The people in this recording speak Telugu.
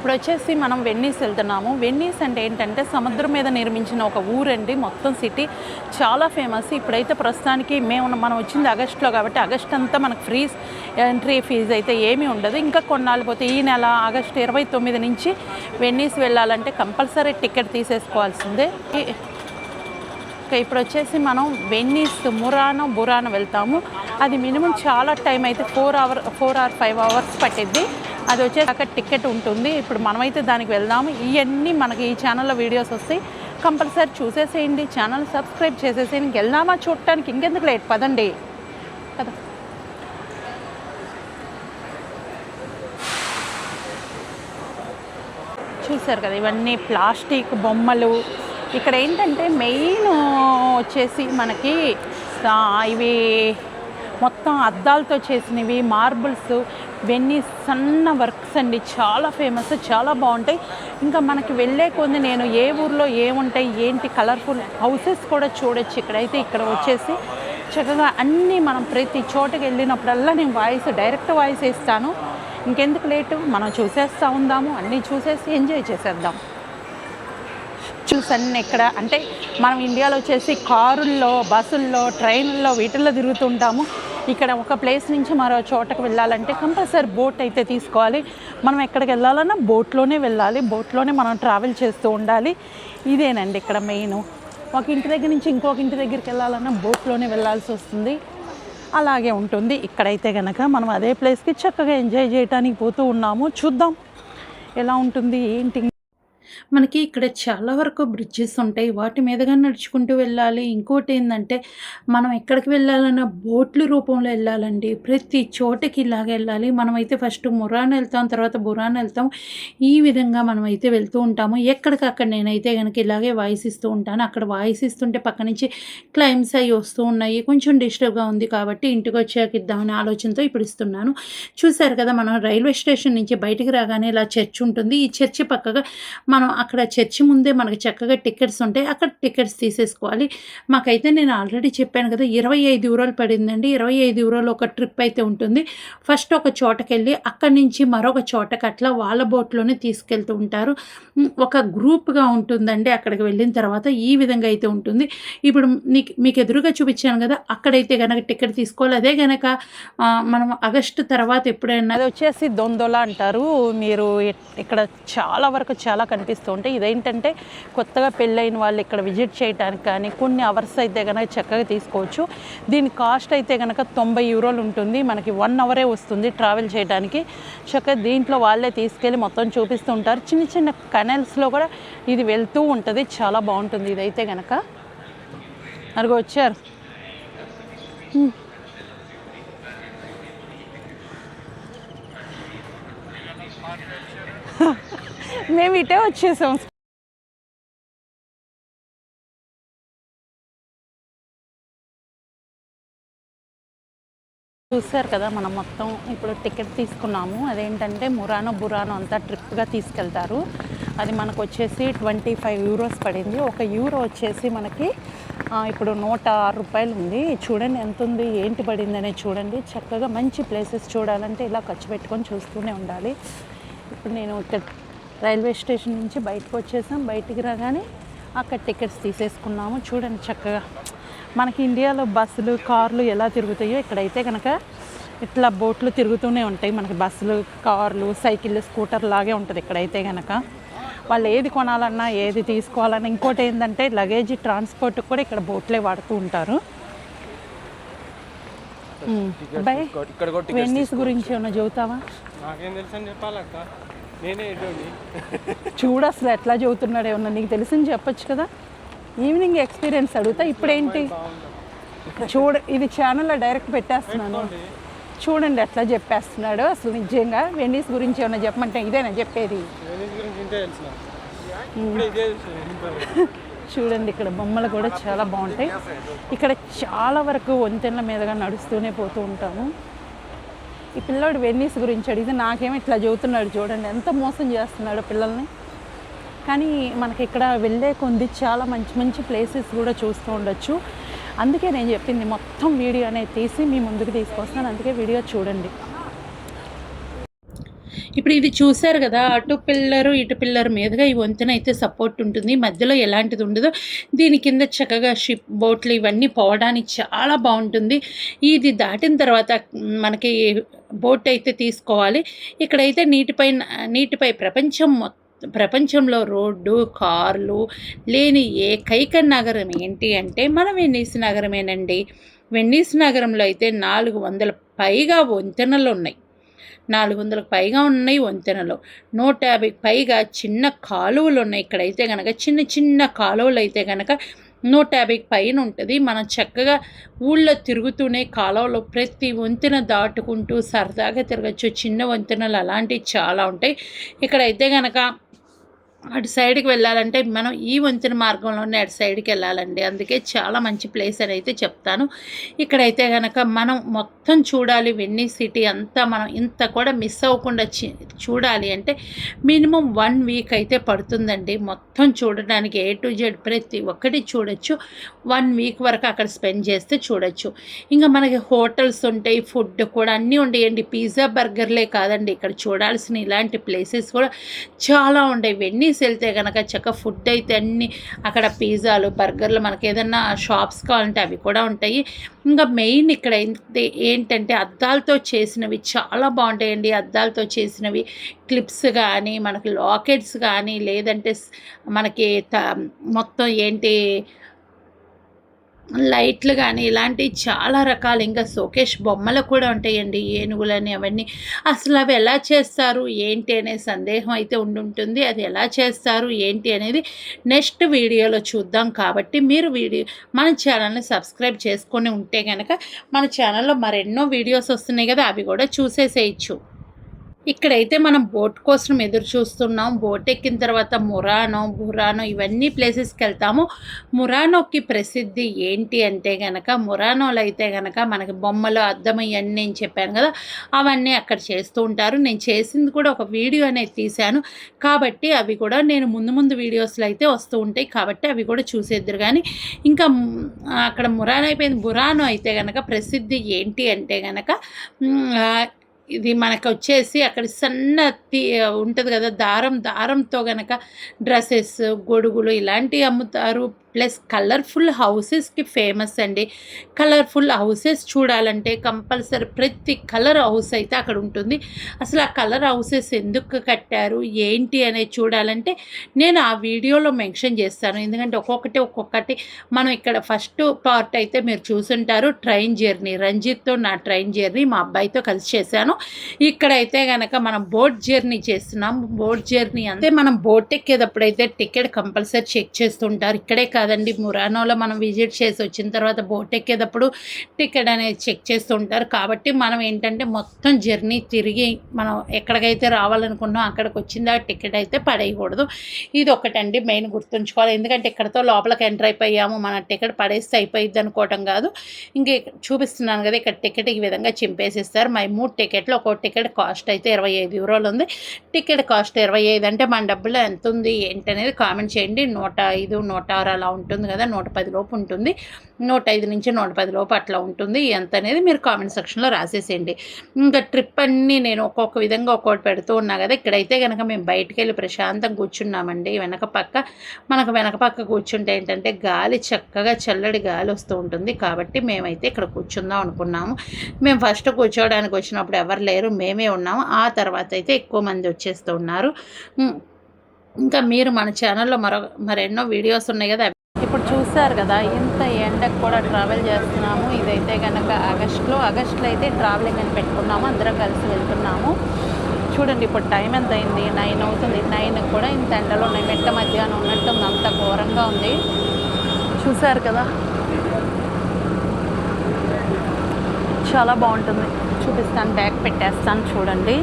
ఇప్పుడు వచ్చేసి మనం వెన్నీస్ వెళ్తున్నాము. వెన్నీస్ అంటే ఏంటంటే సముద్రం మీద నిర్మించిన ఒక ఊరండి. మొత్తం సిటీ చాలా ఫేమస్. ఇప్పుడైతే ప్రస్తుతానికి మనం వచ్చింది ఆగస్టులో కాబట్టి ఆగస్ట్ అంతా మనకు ఫ్రీ ఎంట్రీ ఫీజు అయితే ఏమీ ఉండదు. ఇంకా కొన్నాళ్ళు పోతే ఈ నెల ఆగస్టు 29 నుంచి వెన్నీస్ వెళ్ళాలంటే కంపల్సరీ టికెట్ తీసేసుకోవాల్సిందే. ఇప్పుడు వచ్చేసి మనం వెన్నీస్ బురానో వెళ్తాము. అది మినిమం చాలా టైం అయితే 4 or 5 hours పట్టిద్ది. అది వచ్చేసి అక్కడ టికెట్ ఉంటుంది. ఇప్పుడు మనమైతే దానికి వెళ్దాము. ఇవన్నీ మనకి ఈ ఛానల్లో వీడియోస్ వస్తాయి, కంపల్సరీ చూసేసేయండి. ఛానల్ సబ్స్క్రైబ్ చేసేసేయండి. వెళ్దామా చూడటానికి, ఇంకెందుకు లేట్, పదండి కదా. చూసారు కదా ఇవన్నీ ప్లాస్టిక్ బొమ్మలు. ఇక్కడ ఏంటంటే మెయిన్ వచ్చేసి మనకి ఇవి మొత్తం అద్దాలతో చేసినవి, మార్బుల్స్, వెన్నీస్ సన్న వర్క్స్ అండి. చాలా ఫేమస్, చాలా బాగుంటాయి. ఇంకా మనకి వెళ్ళే కొద్ది నేను ఏ ఊర్లో ఏముంటాయి ఏంటి కలర్ఫుల్ హౌసెస్ కూడా చూడొచ్చు. ఇక్కడ వచ్చేసి చక్కగా అన్నీ మనం ప్రతి చోటకి వెళ్ళినప్పుడల్లా నేను డైరెక్ట్ వాయిస్ ఇస్తాను. ఇంకెందుకు లేటు, మనం చూసేస్తూ ఉందాము. అన్నీ చూసేసి ఎంజాయ్ చేసేద్దాం. అన్నీ ఇక్కడ అంటే మనం ఇండియాలో వచ్చేసి కారుల్లో, బస్సుల్లో, ట్రైన్లలో వీటిల్లో తిరుగుతుంటాము. ఇక్కడ ఒక ప్లేస్ నుంచి మరో చోటకు వెళ్ళాలంటే కంపల్సరీ బోట్ అయితే తీసుకోవాలి. మనం ఎక్కడికి వెళ్ళాలన్నా బోట్లోనే వెళ్ళాలి. బోట్లోనే మనం ట్రావెల్ చేస్తూ ఉండాలి. ఇదేనండి ఇక్కడ మెయిన్. ఒక ఇంటి దగ్గర నుంచి ఇంకొక ఇంటి దగ్గరికి వెళ్ళాలన్నా బోట్లోనే వెళ్ళాల్సి వస్తుంది. అలాగే ఉంటుంది. ఇక్కడైతే కనుక మనం అదే ప్లేస్కి చక్కగా ఎంజాయ్ చేయడానికి పోతూ ఉన్నాము. చూద్దాం ఎలా ఉంటుంది ఏంటి. మనకి ఇక్కడ చాలా వరకు బ్రిడ్జెస్ ఉంటాయి, వాటి మీదుగా నడుచుకుంటూ వెళ్ళాలి. ఇంకోటి ఏంటంటే మనం ఎక్కడికి వెళ్ళాలన్నా బోట్ల రూపంలో వెళ్ళాలండి. ప్రతి చోటకి ఇలాగ వెళ్ళాలి. మనమైతే ఫస్ట్ మురాన్ వెళ్తాం, తర్వాత బురాన్ వెళ్తాం. ఈ విధంగా మనమైతే వెళ్తూ ఉంటాము. ఎక్కడికక్కడ నేనైతే కనుక ఇలాగే వాయిస్ ఇస్తూ ఉంటాను. అక్కడ వాయిస్ ఇస్తుంటే పక్క నుంచి క్లైమ్స్ అవి వస్తూ ఉన్నాయి, కొంచెం డిస్టర్బ్గా ఉంది కాబట్టి ఇంటికి వచ్చాక ఇద్దామనే ఆలోచనతో ఇప్పుడు ఇస్తున్నాను. చూసారు కదా, మనం రైల్వే స్టేషన్ నుంచి బయటికి రాగానే ఇలా చర్చ్ ఉంటుంది. ఈ చర్చి పక్కగా మనం అక్కడ చర్చి ముందే మనకి చక్కగా టికెట్స్ ఉంటాయి, అక్కడ టికెట్స్ తీసేసుకోవాలి. మాకైతే నేను ఆల్రెడీ చెప్పాను కదా, 25 యూరోలు పడిందండి. 25 యూరోలు ఒక ట్రిప్ అయితే ఉంటుంది. ఫస్ట్ ఒక చోటకి వెళ్ళి అక్కడి నుంచి మరొక చోటకి అట్లా వాళ్ళ బోట్లోనే తీసుకెళ్తూ ఉంటారు. ఒక గ్రూప్గా ఉంటుందండి. అక్కడికి వెళ్ళిన తర్వాత ఈ విధంగా అయితే ఉంటుంది. ఇప్పుడు మీకు ఎదురుగా చూపించాను కదా, అక్కడైతే కనుక టికెట్ తీసుకోవాలి. అదే కనుక మనం ఆగస్టు తర్వాత ఎప్పుడైనా, అది వచ్చేసి దొందోలా అంటారు. మీరు ఇక్కడ చాలా వరకు చాలా కనిపిస్తూ ఉంటాయి. ఇదేంటంటే కొత్తగా పెళ్ళైన వాళ్ళు ఇక్కడ విజిట్ చేయడానికి కానీ కొన్ని అవర్స్ అయితే కనుక చక్కగా తీసుకోవచ్చు. దీని కాస్ట్ అయితే కనుక 90 యూరోలు ఉంటుంది. మనకి 1 అవరే వస్తుంది ట్రావెల్ చేయడానికి. చక్కగా దీంట్లో వాళ్ళే తీసుకెళ్ళి మొత్తం చూపిస్తూ ఉంటారు. చిన్న చిన్న కెనల్స్లో కూడా ఇది వెళ్తూ ఉంటుంది. చాలా బాగుంటుంది ఇదైతే కనుక. అదిగో వచ్చారు. మేము ఇటే వచ్చేసాం. చూసారు కదా, మనం మొత్తం ఇప్పుడు టికెట్ తీసుకున్నాము. అదేంటంటే బురానో అంతా ట్రిప్గా తీసుకెళ్తారు. అది మనకు వచ్చేసి 25 యూరోస్ పడింది. 1 యూరో వచ్చేసి మనకి ఇప్పుడు 106 రూపాయలు ఉంది. చూడండి ఎంత ఉంది, ఏంటి పడింది అనేది చూడండి. చక్కగా మంచి ప్లేసెస్ చూడాలంటే ఇలా ఖర్చు పెట్టుకొని చూస్తూనే ఉండాలి. ఇప్పుడు నేను ఇక్కడ రైల్వే స్టేషన్ నుంచి బయటకు వచ్చేసాం. బయటికి రాగానే అక్కడ టికెట్స్ తీసేసుకున్నాము. చూడండి చక్కగా మనకి ఇండియాలో బస్సులు, కార్లు ఎలా తిరుగుతాయో ఇక్కడైతే కనుక ఇట్లా బోట్లు తిరుగుతూనే ఉంటాయి. మనకి బస్సులు, కార్లు, సైకిళ్ళు, స్కూటర్ లాగే ఉంటుంది ఇక్కడైతే కనుక. వాళ్ళు ఏది కొనాలన్నా ఏది తీసుకోవాలన్నా, ఇంకోటి ఏంటంటే లగేజ్ ట్రాన్స్పోర్ట్ కూడా ఇక్కడ బోట్లే వాడుతూ ఉంటారు. బై వెన్నీస్ గురించి ఏమన్నా చెబుతావా? చూడు అసలు ఎట్లా చెబుతున్నాడు. ఏమన్నా నీకు తెలిసింది చెప్పొచ్చు కదా. ఈవినింగ్ ఎక్స్పీరియన్స్ అడుగుతా. ఇప్పుడేంటి ఇది ఛానల్లో డైరెక్ట్ పెట్టేస్తున్నాను. చూడండి ఎట్లా చెప్పేస్తున్నాడు. అసలు నిజంగా వెన్నీస్ గురించి ఏమన్నా చెప్పమంటే ఇదేనా చెప్పేది? చూడండి ఇక్కడ బొమ్మలు కూడా చాలా బాగుంటాయి. ఇక్కడ చాలా వరకు వంతెనల మీదుగా నడుస్తూనే పోతూ ఉంటాము. ఈ పిల్లోడు వెన్నీస్ గురించి అడిగితే నాకేమో ఇట్లా చెబుతున్నాడు. చూడండి ఎంత మోసం చేస్తున్నాడు పిల్లల్ని. కానీ మనకి ఇక్కడ వెళ్ళే కొంది చాలా మంచి మంచి ప్లేసెస్ కూడా చూస్తూ ఉండొచ్చు. అందుకే నేను చెప్పింది మొత్తం వీడియో అనేది తీసి మీ ముందుకు తీసుకొస్తాను. అందుకే వీడియో చూడండి. ఇప్పుడు ఇది చూసారు కదా! అటు పిల్లరు, ఇటు పిల్లర్ మీదుగా ఈ వంతెన అయితే సపోర్ట్ ఉంటుంది. మధ్యలో ఎలాంటిది ఉండదు. దీని కింద చక్కగా షిప్ బోట్లు ఇవన్నీ పోవడానికి చాలా బావుంటుంది. ఇది దాటిన తర్వాత మనకి బోట్ అయితే తీసుకోవాలి. ఇక్కడైతే నీటిపై ప్రపంచంలో రోడ్డు, కార్లు లేని ఏకైక నగరం ఏంటి అంటే మన వెన్నీస్ నగరమేనండి. వెన్నీస్ నగరంలో అయితే 400 పైగా వంతెనలున్నాయి. 400కు పైగా ఉన్నాయి వంతెనలు. 150కి పైగా చిన్న కాలువలున్నాయి. ఇక్కడైతే గనక చిన్న చిన్న కాలువలైతే గనక 150కి పైన ఉంటుంది. మనం చక్కగా ఊళ్ళో తిరుగుతూనే కాలువలో ప్రతి వంతెన దాటుకుంటూ సరదాగా తిరగచ్చు. చిన్న వంతెనలు అలాంటివి చాలా ఉంటాయి. ఇక్కడైతే గనక అటు సైడ్కి వెళ్ళాలంటే మనం ఈ వంతెన మార్గంలోనే అటు సైడ్కి వెళ్ళాలండి. అందుకే చాలా మంచి ప్లేస్ అని అయితే చెప్తాను. ఇక్కడైతే కనుక మనం మొత్తం చూడాలి. వెన్నీస్ సిటీ అంతా మనం ఇంత కూడా మిస్ అవ్వకుండా చూడాలి అంటే మినిమం 1 వీక్ అయితే పడుతుందండి. మొత్తం చూడడానికి A to Z ప్రతి ఒక్కటి చూడొచ్చు. 1 వీక్ వరకు అక్కడ స్పెండ్ చేస్తే చూడొచ్చు. ఇంకా మనకి హోటల్స్ ఉంటాయి, ఫుడ్ కూడా అన్నీ ఉంటాయండి. పిజ్జా బర్గర్లే కాదండి, ఇక్కడ చూడాల్సిన ఇలాంటి ప్లేసెస్ కూడా చాలా ఉంటాయి. వెన్నీస్ వెళ్తే కనుక చక్క ఫుడ్ అయితే అన్నీ అక్కడ పిజ్జాలు, బర్గర్లు మనకి ఏదన్నా షాప్స్ కావాలంటే అవి కూడా ఉంటాయి. ఇంకా మెయిన్ ఇక్కడ ఏంటంటే అద్దాలతో చేసినవి చాలా బాగుంటాయండి. అద్దాలతో చేసినవి క్లిప్స్ కానీ, మనకి లాకెట్స్ కానీ, లేదంటే మనకి మొత్తం ఏంటి లైట్లు కానీ ఇలాంటివి చాలా రకాలు. ఇంకా షోకేస్ బొమ్మలు కూడా ఉంటాయండి, ఏనుగులని అవన్నీ. అసలు అవి ఎలా చేస్తారు ఏంటి అనే సందేహం అయితే ఉంటుంది. అది ఎలా చేస్తారు ఏంటి అనేది నెక్స్ట్ వీడియోలో చూద్దాం. కాబట్టి మీరు మన ఛానల్ని సబ్స్క్రైబ్ చేసుకొని ఉంటే కనుక మన ఛానల్లో మరెన్నో వీడియోస్ వస్తున్నాయి కదా, అవి కూడా చూసేసేయచ్చు. ఇక్కడైతే మనం బోట్ కోసం ఎదురు చూస్తున్నాం. బోట్ ఎక్కిన తర్వాత బురానో ఇవన్నీ ప్లేసెస్కి వెళ్తాము. మురానోకి ప్రసిద్ధి ఏంటి అంటే కనుక మురానోలో అయితే కనుక మనకి బొమ్మలు, అద్దం ఇవన్నీ నేను చెప్పాను కదా, అవన్నీ అక్కడ చేస్తూ ఉంటారు. నేను చేసింది కూడా ఒక వీడియో అనేది తీశాను కాబట్టి అవి కూడా నేను ముందు వీడియోస్లో అయితే వస్తూ ఉంటాయి కాబట్టి అవి కూడా చూసేద్దరు. కానీ ఇంకా అక్కడ మురానో అయిపోయింది. బురానో అయితే కనుక ప్రసిద్ధి ఏంటి అంటే కనుక ఇది మనకు వచ్చేసి అక్కడ సన్న ఉంటుంది కదా, దారంతో గనక డ్రెస్సెస్, గొడుగులు ఇలాంటివి అమ్ముతారు. ప్లస్ కలర్ఫుల్ హౌసెస్కి ఫేమస్ అండి. కలర్ఫుల్ హౌసెస్ చూడాలంటే కంపల్సరీ ప్రతి కలర్ హౌస్ అయితే అక్కడ ఉంటుంది. అసలు ఆ కలర్ హౌసెస్ ఎందుకు కట్టారు ఏంటి అనేది చూడాలంటే నేను ఆ వీడియోలో మెన్షన్ చేస్తాను. ఎందుకంటే ఒక్కొక్కటి మనం ఇక్కడ ఫస్ట్ పార్ట్ అయితే మీరు చూసుంటారు, ట్రైన్ జర్నీ. రంజిత్తో నా ట్రైన్ జర్నీ మా అబ్బాయితో కలిసి చేశాను. ఇక్కడైతే కనుక మనం బోట్ జర్నీ చేస్తున్నాం. బోట్ జర్నీ అంటే మనం బోట్ ఎక్కేటప్పుడు అయితే టికెట్ కంపల్సరీ చెక్ చేస్తుంటారు. ఇక్కడే కాదండి, మురానోలో మనం విజిట్ చేసి వచ్చిన తర్వాత బోట్ ఎక్కేటప్పుడు టికెట్ అనేది చెక్ చేస్తూ ఉంటారు. కాబట్టి మనం ఏంటంటే మొత్తం జర్నీ తిరిగి మనం ఎక్కడికైతే రావాలనుకున్నాం అక్కడికి వచ్చిందా టికెట్ అయితే పడేయకూడదు. ఇది ఒకటండి మెయిన్ గుర్తుంచుకోవాలి. ఎందుకంటే ఇక్కడతో లోపలికి ఎంటర్ అయిపోయాము, మన టికెట్ పడేస్తే అయిపోయిద్ది అనుకోవటం కాదు. ఇంక చూపిస్తున్నాను కదా, ఇక్కడ టికెట్ ఈ విధంగా చింపేసిస్తారు. 3 టికెట్లు, ఒక్కో టికెట్ కాస్ట్ అయితే 25 యూరోలు ఉంది. టికెట్ కాస్ట్ 25 అంటే మన డబ్బులో ఎంత ఉంది ఏంటి అనేది కామెంట్ చేయండి. 105, 106 అలా ఉంటుంది కదా, 110 లోపు ఉంటుంది. 105 నుంచి 110 లోపు అట్లా ఉంటుంది. ఎంత అనేది మీరు కామెంట్ సెక్షన్లో రాసేసేయండి. ఇంకా ట్రిప్ అన్నీ నేను ఒక్కొక్క విధంగా ఒక్కొక్కటి పెడుతూ ఉన్నా కదా. ఇక్కడైతే కనుక మేము బయటికి వెళ్ళి ప్రశాంతంగా కూర్చున్నామండి. మనకు వెనక పక్క కూర్చుంటే ఏంటంటే గాలి చక్కగా చల్లడి గాలి వస్తూ ఉంటుంది. కాబట్టి మేమైతే ఇక్కడ కూర్చుందాం అనుకున్నాము. మేము ఫస్ట్ కూర్చోవడానికి వచ్చినప్పుడు ఎవరు లేరు, మేమే ఉన్నాము. ఆ తర్వాత అయితే ఎక్కువ మంది వచ్చేస్తూ ఉన్నారు. ఇంకా మీరు మన ఛానల్లో మరెన్నో వీడియోస్ ఉన్నాయి కదా. ఇప్పుడు చూసారు కదా, ఇంత ఎండకు కూడా ట్రావెల్ చేస్తున్నాము. ఇదైతే కనుక ఆగస్టులో అయితే ట్రావెలింగ్ అని పెట్టుకున్నాము, అందరం కలిసి వెళ్తున్నాము. చూడండి ఇప్పుడు టైం ఎంత అయింది, 9 అవుతుంది. 9 కూడా ఇంత ఎండలో ఉన్నాయి. మెట్ట మధ్యాహ్నం ఉన్నట్టుంది, అంత ఘోరంగా ఉంది. చూసారు కదా, చాలా బాగుంటుంది. చూపిస్తాను, బ్యాగ్ పెట్టేస్తాను చూడండి.